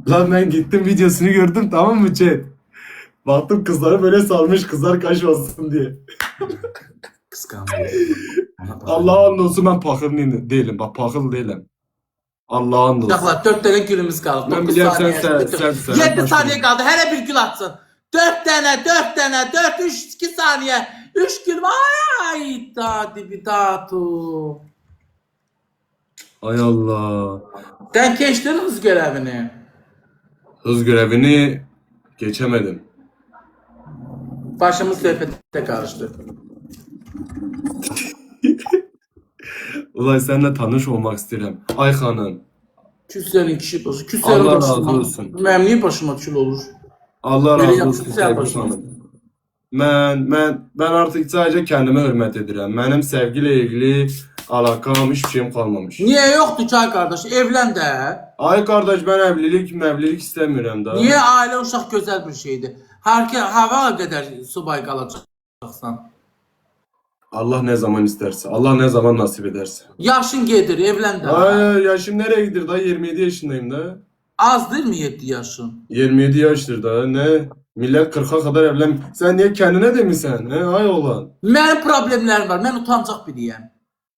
Lan ben gittim videosunu gördüm, tamam mı chat? Baktım kızları böyle salmış, kızlar kaçmasın diye. Kıskandım. Allah'ın olsun, ben pakıl değilim. Bak, pakıl değilim. Allah'ın olsun. Uşaqlar 4 tane gülümüz qaldı. Ben 9 bilirəm, saniye. sən 7 saniye qaldı. Hər bir gül atsın. 4 tane, 3, 2 saniye. 3 gül. Ay dadi datu. Ay Allah. Sen keçdin hız görevini. Hız görevini geçemedim. Başımız söhbətə qarışdı. Ulan seninle tanış olmak isterim. Ay hanım. Küslerin kişi başı. Allah razı olsun. Mənim niyə başıma kül olur? Allah Böyle razı yapsın, olsun sen sevgili başına. hanım. Ben artık sadece kendime hürmet edirəm. Benim sevgiyle ilgili alakam, hiçbir şeyim kalmamış. Niyə yoxdur ki ay qardaş? Evlən də. Ay kardeş, ben evlilik istemiyorum da. Niyə ailə uşaq gözəl bir şeydir? Hava qədər subay qalacaqsan. Allah ne zaman isterse. Allah ne zaman nasip ederse. Yaşın gedir, evlən də. Ay yaşım nereye gidiyor da, 27 yaşındayım da. Az değil mi 7 yaşın? 27 yaştır da, ne? Millet 40'a kadar evlen. Sen niye kendine demişsen? He, ay oğlan. Mənim problemlərim var, mən utancaq biriyəm.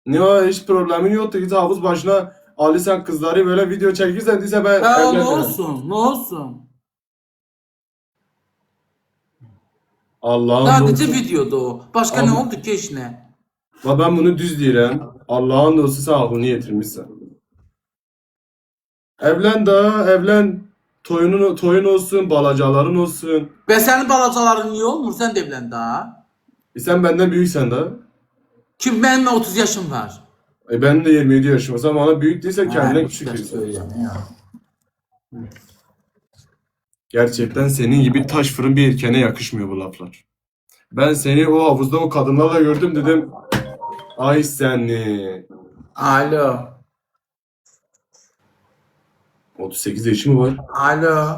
Ya hiç problemin yoktu. Git havuz başına alırsan kızları böyle video çekirsen, diyse ben Ne evlenirim. olsun, ne olsun? Allah'ın Sadece dostu. videoda o. Başka ne oldu ki heç nə? Va ben bunu düz deyirəm. Allah'ın dostu sen aklını yetirmişsin. Evlen daha evlen. Toyun olsun, balacaların olsun. Və sənin balacaların niyə olmur? Sən də evlən daha. Sen benden büyüksen de. Kim benim 30 yaşım var. Ben de 27 yaşım. Sen bana büyük değilsen kendine küçük yaş değilsin. söyleyeyim ya. Gerçekten senin gibi taş fırın bir erkeğine yakışmıyor bu laflar. Ben seni o havuzda o kadınlarla gördüm dedim. Ay seni. Alo. 38 yaşı mı var? Alo.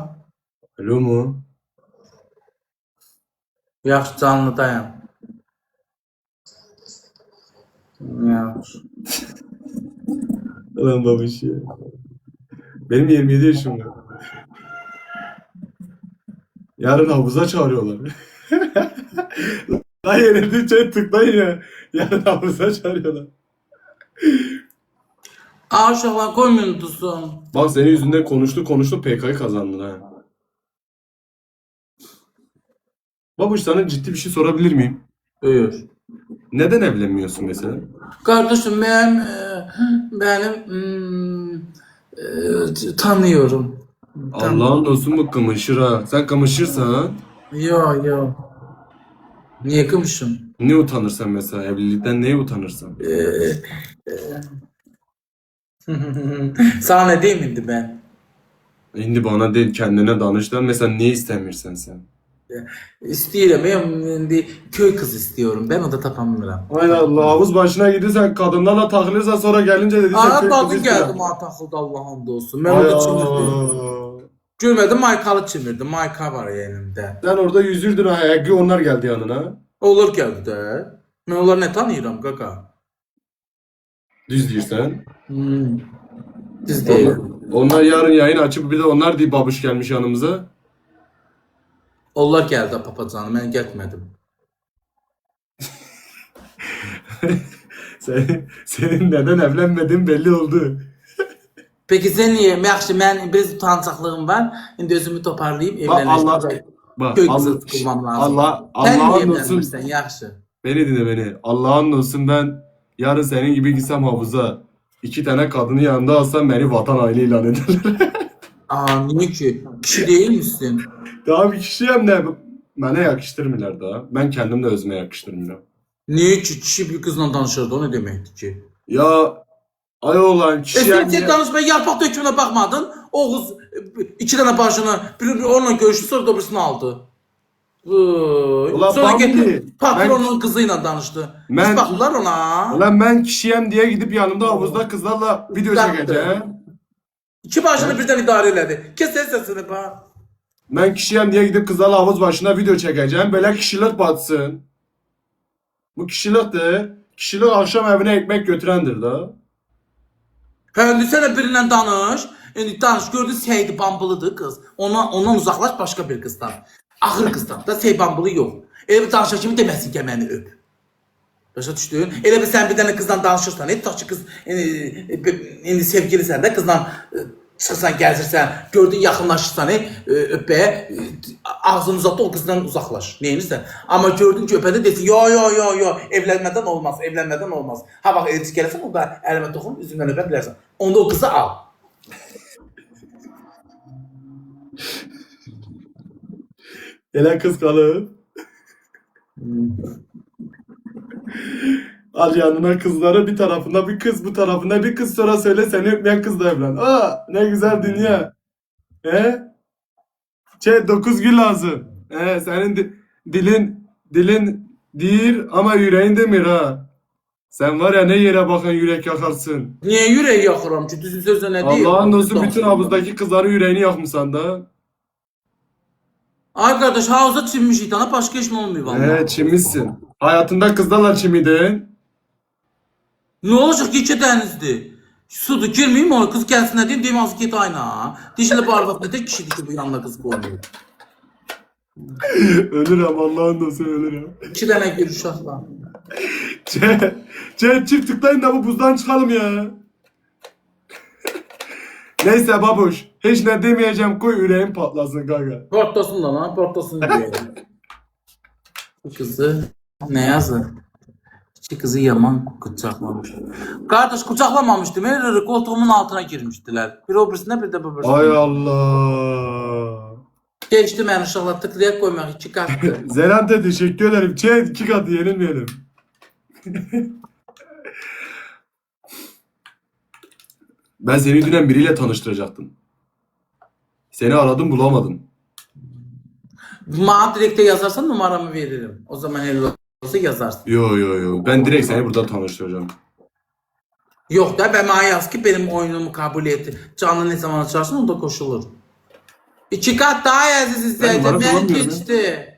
Alo mu? Yaxşı canlıdayım. Yaxşı. Lan babuş ya. Benim 27 yaşım var. Yarın havuza çağırıyorlar. Lan yenildi chat tıklayın ya. Yarın havuza çağırıyorlar. Aşağılar koymayın tutsun. Bak senin yüzünden konuştu PK'yı kazandın ha. Babuş sana ciddi bir şey sorabilir miyim? Buyur. Neden evlenmiyorsun mesela? Kardeşim benim tanıyorum. Allah'ın dostu mu kımışır ha? Sen kımışırsan Yo. Niye kımışım? ne utanırsan mesela evlilikten neye utanırsan? Sana ne diyeyim indi ben? Şimdi bana değil kendine danış lan mesela niye istemiyorsun sen? İstəyirəm, indi köy kız istiyorum. Ben o da tapamıram. Aynen Allah havuz başına gidiyorsan kadınlarla takılırsan sonra gelince dediysen Ara köy bacı kızı geldi istiyorum. bana taxıldı Allah'ım da olsun. Ben Ay orada çimirdim. Allah. Görmedim Maykalı çimirdim. Mayka var elimde. Sen orada yüzürdün ha Egi onlar geldi yanına. Olur geldi de. Ben onları ne tanıyıram kaka? Düz diyorsan. Düz değil. Onlar yarın yayın açıp bir de onlar deyip babuş gelmiş yanımıza. Onlar geldi papacanım. Ben getmedim. Senin neden evlenmediğin belli oldu. Peki sen niye? Yaxşı, ben biraz utancaqlığım var. İndi özümü toparlayıp Bak Allah evleneceğim. bak Köy Allah kızı tutulmam lazım. Allah Sen niye Allah'ın olsun. evlenmirsən? Yaxşı. Beni dinle beni. Allah'ın olsun ben yarın senin gibi gitsem havuza. 2 tane kadını yanında alsam beni vatan haini ilan ederler. Niye ki? Kişi değil misin? Daha bir kişiyim de bana yakıştırmıyorlar daha. Ben kendim de özüme yakıştırmıyorum. Niye ki? Kişi bir kızla danışırdı. O ne demekti ki? Ya ay olan kişiyim Sen danışmaya yarpaq dökümüne baxmadın. O kız 2 tane başını bir onunla görüşdü, sonra da birisini aldı. Ulan Sonra Bambi, getdi patronun kızıyla danıştı. Biz Ben- baxdılar ona. Ulan ben kişiyim diye gidip yanımda havuzda kızlarla video Yaptı. çekeceğim. 2 başını birden idarə elədi. Kes sen sesini bak. Ben kişiyim diye gidip kızlarla havuz başına video çekeceğim. Böyle kişilik batsın. Bu kişilik de kişilik akşam evine ekmek götürendir da. Hə, sən birindən danış. İndi danış, gördün Seyid Bambılıdır qız. Ondan uzaklaş başqa bir qızdan. Axır qızdan da Seyid Bambılı yox. Elə bir danışa kimi deməsin ki, məni öp. Başa düşdün? Elə bir sən bir dənə qızdan danışırsan, tutaq ki, qız indi sevgilisən də qızla çıxırsan, gəzirsən, gördün yaxınlaşırsan, öpəyə ağzını uzatdı, o qızdan uzaqlaş. Neyinirsən? Amma gördün ki, öpədə desin, yo, evlənmədən olmaz. Ha bax, elçi gəlirsən, o da əlimə toxun, üzümdən öpə bilərsən. Onda o qızı al. Gelen kız kalıp. Al yanına kızları bir tarafında bir kız bu tarafında bir kız sonra söyle seni öpmeyen kızla evlen. Aa ne güzel dünya. He? 9 gül lazım. Senin dilin değil ama yüreğin demir ha. Sen var ya ne yere bakın yürek yakarsın. Niyə ürək yaxıram ki, düzün sözlə nə deyir? Allah'ın dostu bütün havuzdaki kızların yüreğini yakmışsan da. Ay qardaş, havuza çinmişik, dana başqa iş mi olmuyor valla? Çimmişsin. Hayatında kızlarla çimidin. Nə olacaq ki, 2 dənizdir. Sudur, girməyim onu, qız gəlsin nə deyim, deyim azı get ayna. Dişili barbat nə tek kişidir ki, bu yanına qız qoymuyor. Ölürüm Allah'ın dostu ölürüm. 2 dənə gir uşaqlar. Çift tıklayın da bu buzdan çıkalım ya. Neyse babuş. Hiç ne demeyeceğim koy yüreğim patlasın kanka. Portlasın lan, portlasın diye. Kızı ne yazdı? İki kızı yaman kucaklamış. Kardeş kucaklamamıştım. Her koltuğumun altına girmiştiler. Bir o birisine bir de bu birisine. Ay Allah. Geçtim ben inşallah tıklayarak koymak iki kattı. Zelante teşekkür ederim. Chat 2 katı yenilmeyelim. Ben seni dünden biriyle tanıştıracaktım. Seni aradım bulamadım. Bana direkte yazarsan numaramı veririm. O zaman el olsa yazarsın. Yo. Ben direkt seni burada tanıştıracağım. Yok da ben bana yaz ki benim oyunumu kabul etti. Canlı ne zaman açarsın o da koşulur. İki kat daha aziz izleyiciler. numara Ben kullanmıyorum geçti.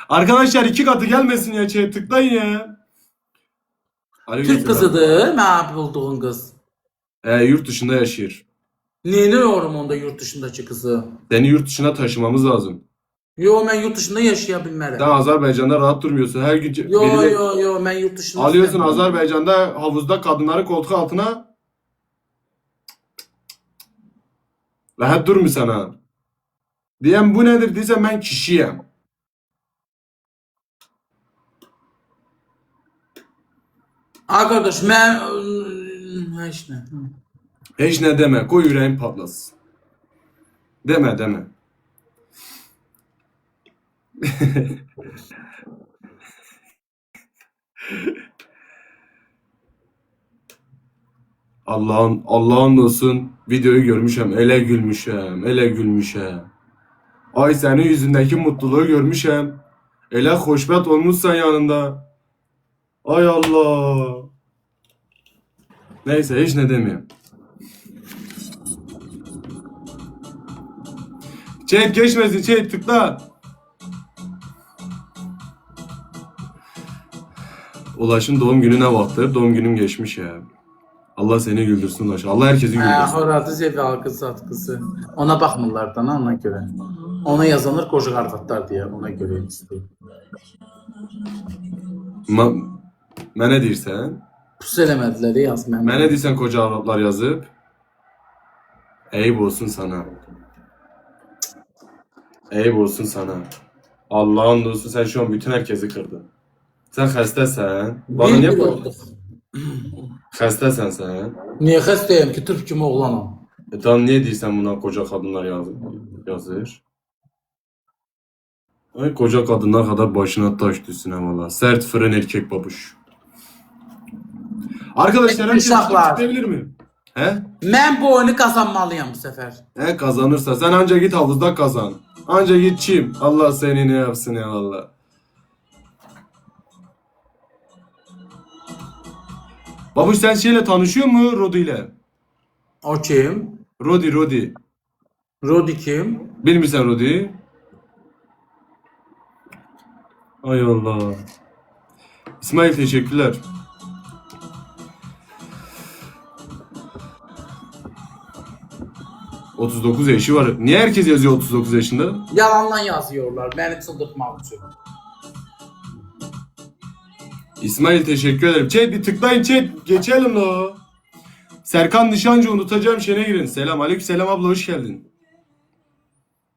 Arkadaşlar 2 katı gelmesin ya chat tıklayın ya. Türk kızıdır. Ne bulduğun kız? Yurt dışında yaşıyor. Ne yorum onda yurt dışındaki kızı? Seni yurt dışına taşımamız lazım. Yo ben yurt dışında yaşayabilmem. Sen Azerbaycan'da rahat durmuyorsun. Her gün Yo ben yurt dışında alıyorsun istemem. Azerbaycan'da havuzda kadınları koltuk altına. Rahat durmuyorsun ha. Diyen bu nedir diysen ben kişiyim. Arkadaş ben... Ha işte. Hiç ne deme. Koy yüreğin patlasın. Deme. Allah'ın olsun videoyu görmüşüm. Ele gülmüşüm. Ay senin yüzündeki mutluluğu görmüşüm. Ele hoşbet olmuşsan yanında. Ay Allah. Neyse hiç ne demiyorum. Chat geçmesin chat tıkla. Ulaş'ın doğum gününe baktı. Doğum günüm geçmiş ya. Allah seni güldürsün Ulaş. Allah herkesi güldürsün. Horatı sevi algı satkısı. Ona bakmırlar da ona göre. Ona yazılır koca arvatlar diye ona göre istiyor. Mənə deyirsən? Pus eləmədilər yazmaya. Mənə deyirsən koca arvadlar yazıb? Eyb olsun sana. Eyb olsun sana. Allah'ın dostu sen şu an bütün herkesi kırdın. Sen xəstəsən. Bana niye bu? olduq. Xəstəsən sən. Niyə xəstəyəm ki, Türk kimi oğlanam? Tam niye deyirsən buna koca kadınlar yazır? Ay koca kadınlar kadar başına taş düşsün valla. Sert fırın erkek babuş. Arkadaşlar herkes Uşaqlar. tıklayabilir mi? He? Mən bu oyunu kazanmalıyam bu sefer. He kazanırsa sen anca git havuzda kazan. Anca git çim. Allah seni ne yapsın ya valla. Babuş sen şeyle tanışıyor mu Rodi ile? O kim? Rodi. Rodi kim? Bilmirsən Rodi? Ay Allah. İsmail teşekkürler. ...39 yaşı var. Niye herkes yazıyor 39 yaşında? Yalandan yazıyorlar beni çıldırtmak için. İsmail teşekkür ederim. Chat bir tıklayın chat. Geçelim la. Serkan Nişancı unutacağım şeyine girin. Selam. Aleykümselam abla hoş geldin.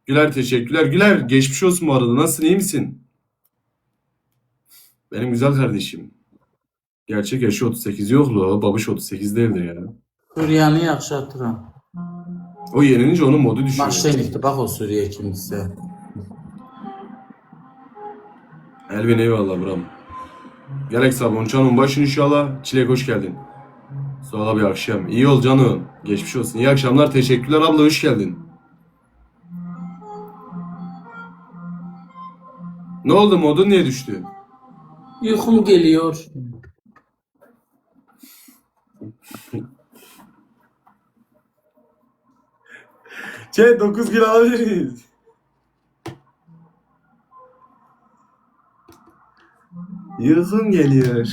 Güler teşekkürler. Güler geçmiş olsun bu arada. Nasılsın iyi misin? Benim güzel kardeşim. Gerçek yaşı 38 yok la. Babuş 38 değildir ya. Suriye'ni yaxşı atıram. O yenilince onun modu düşüyor. Başlayın bak o Suriye kimse. Elvin eyvallah buram. Gerek sabun canım başın inşallah. Çilek hoş geldin. Sonra bir akşam. İyi ol canım. Geçmiş olsun. İyi akşamlar. Teşekkürler abla hoş geldin. Ne oldu modun niye düştü? Uykum geliyor. Şey 9 kilo alabiliriz. Uykum geliyor.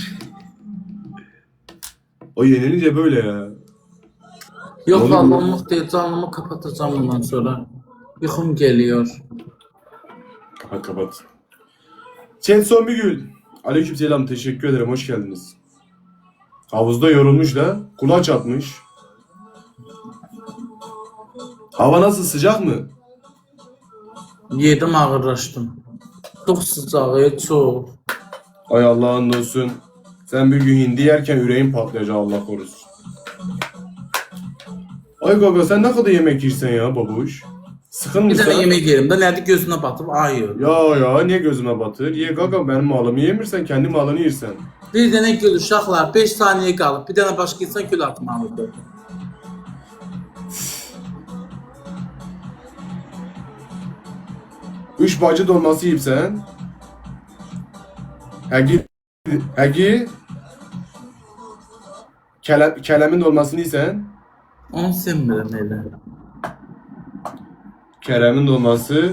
O yenilince böyle ya. Yok Oğlum, vallahi değil canımı kapatacağım bundan sonra. Uykum geliyor. Ha kapat. Chat son bir gül. Aleykümselam teşekkür ederim hoş geldiniz. Havuzda yorulmuş da kulaç atmış. Hava nasıl sıcak mı? Yedim ağırlaştım. Çok sıcağı çok. Ay Allah'ın olsun. Sen bir gün hindi yerken yüreğin patlayacak Allah korusun. Ay gaga sen ne kadar yemek yersen ya babuş? Bir Sıkılmışsan. tane yemek yerim de nerede gözüne batıp ayır. Ya niye gözüme batır? Ye gaga benim malımı yemirsen kendi malını yersen. Bir dənə gül uşaqlar 5 saniyə qalıb. Bir dənə başqa insan gül atmalıdır. Üç bacı dolması yiyipsen. Hegi kelemin dolmasını yiysen. Onu sevmirəm elə. Kerem'in dolması.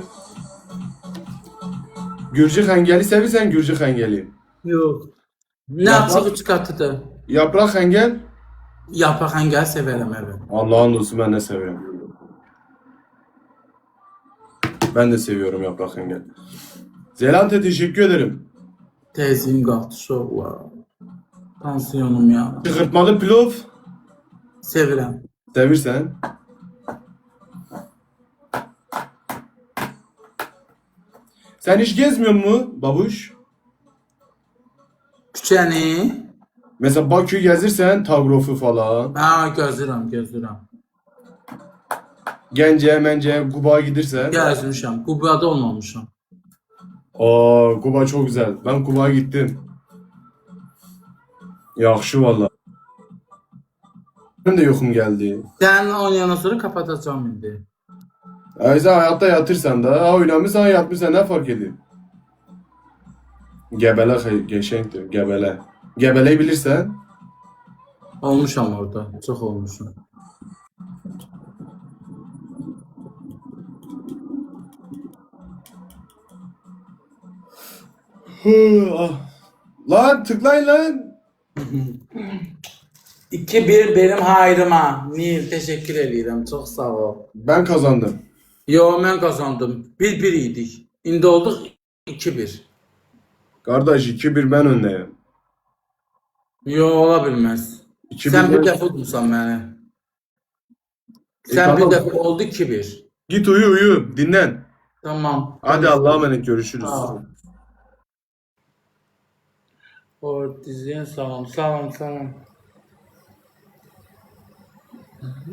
Gürcü hengeli sevirsen Gürcü hengeli. Yox. Nə Yaprak- açığı çıxartıdır? Yaprak hengel. Yapaq əngəl sevərəm evet. Allah'ın olsun ben de seviyorum. Ben de seviyorum yaprak hengel. Zelante teşekkür ederim. Təzim qalxdı uşaqlar. Pansiyonum ya. Çıkırtmalı pilav Sevirəm. sevirsen. Sen hiç gezmiyor mu babuş? Küçəni? Mesela Bakü gezirsen Tagrofu falan. Hə, gözlürəm. Gence, Mence, Kuba gidersen. Gəzmişəm. Qubada olmamışam. Aa, Kuba çok güzel. Ben Kuba'ya gittim. Yaxşı valla. Benim de yokum geldi. Sən oynayandan sonra kapatacağım indi. Sen hayatta yatırsan da, ha oynamışsan yatmışsan ne fark ediyor? Gebele geçenktir, gebele. Gebeleyi bilirsen. Olmuşam orada. Çox olmuşam. Ah. Lan tıklayın lan. 2-1 benim hayrıma. Nil, teşekkür edirəm. Çox sağ ol. Ben kazandım. Yo, mən qazandım. 1-1 idik. İndi olduq 2-1. Kardeş 2-1 ben öndeyim. Yo, ola bilməz. 2-1 Sən bir ben- dəfə udmusan məni. Sən bir tamam. dəfə oldu 2-1. Git uyu dinlen. Tamam. Hadi Allah'a emanet görüşürüz. Sağ ol. Ortizyen salam.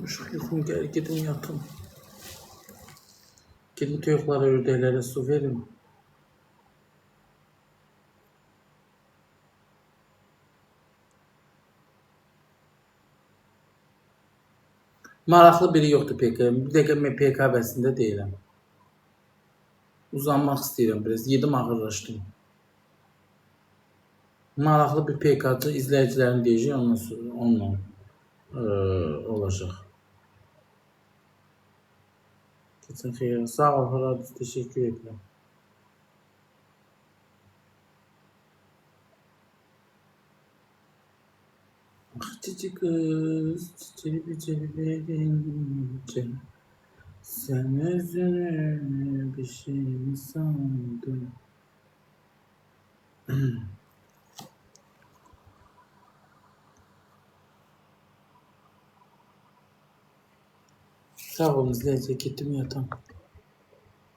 Uşaq yuxum gəlir, gedin yatın. Gedin toyuqlara, ördəklərə su verin. Maraqlı biri yoxdur PK. Bir dəqiqə mən PK bəsində deyiləm. Uzanmaq istəyirəm biraz. Yedim ağırlaşdım. Maraqlı bir PK-cı izləyicilərin deyəcək ondan sonra onunla olacaq. Keçən xeyir. Sağ ol Hradis. Teşekkür edirəm. Cici kız, çiçeği verince sen özüne bir şey mi sandın? Sağ olun izleyiciler, gittim yatağım.